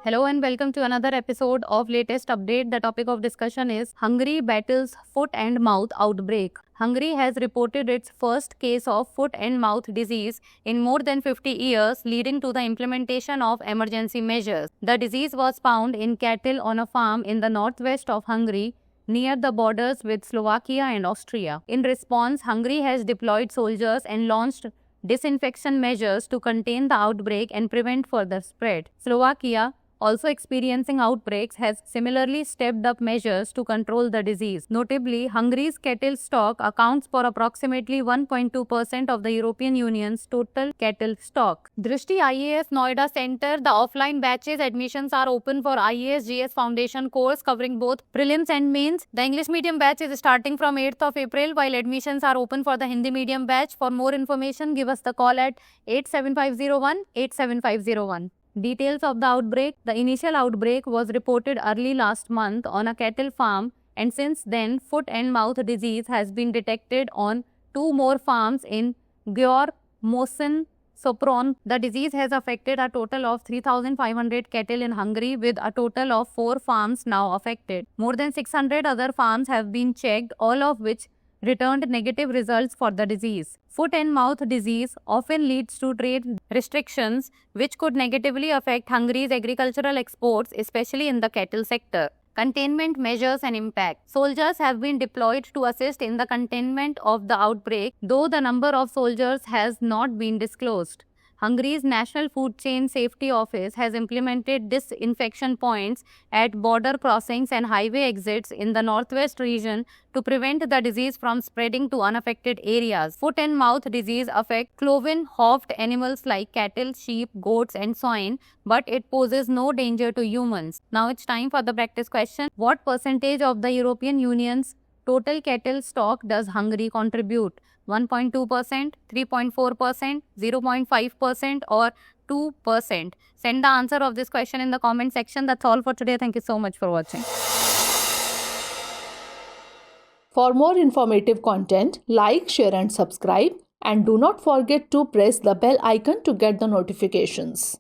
Hello and welcome to another episode of latest update. The topic of discussion is Hungary battles foot and mouth outbreak. Hungary has reported its first case of foot and mouth disease in more than 50 years, leading to the implementation of emergency measures. The disease was found in cattle on a farm in the northwest of Hungary, near the borders with Slovakia and Austria. In response, Hungary has deployed soldiers and launched disinfection measures to contain the outbreak and prevent further spread. Slovakia, also experiencing outbreaks, has similarly stepped up measures to control the disease. Notably, Hungary's cattle stock accounts for approximately 1.2% of the European Union's total cattle stock. Drishti IAS Noida Center, the offline batches admissions are open for IAS GS Foundation course covering both prelims and mains. The English medium batch is starting from 8th of April, while admissions are open for the Hindi medium batch. For more information, give us the call at 87501 87501. Details of the outbreak. The initial outbreak was reported early last month on a cattle farm, and since then, foot and mouth disease has been detected on 2 more farms in Győr, Moson, Sopron. The disease has affected a total of 3,500 cattle in Hungary, with a total of 4 farms now affected. More than 600 other farms have been checked, all of which returned negative results for the disease. Foot and mouth disease often leads to trade restrictions, which could negatively affect Hungary's agricultural exports, especially in the cattle sector. Containment measures and impact. Soldiers have been deployed to assist in the containment of the outbreak, though the number of soldiers has not been disclosed. Hungary's National Food Chain Safety Office has implemented disinfection points at border crossings and highway exits in the northwest region to prevent the disease from spreading to unaffected areas. Foot and mouth disease affects cloven hoofed animals like cattle, sheep, goats and swine, but it poses no danger to humans. Now it's time for the practice question. What percentage of the European Union's total cattle stock does Hungary contribute? 1.2%, 3.4%, 0.5% or 2%? Send the answer of this question in the comment section. That's all for today. Thank you so much for watching. For more informative content, like, share and subscribe, and do not forget to press the bell icon to get the notifications.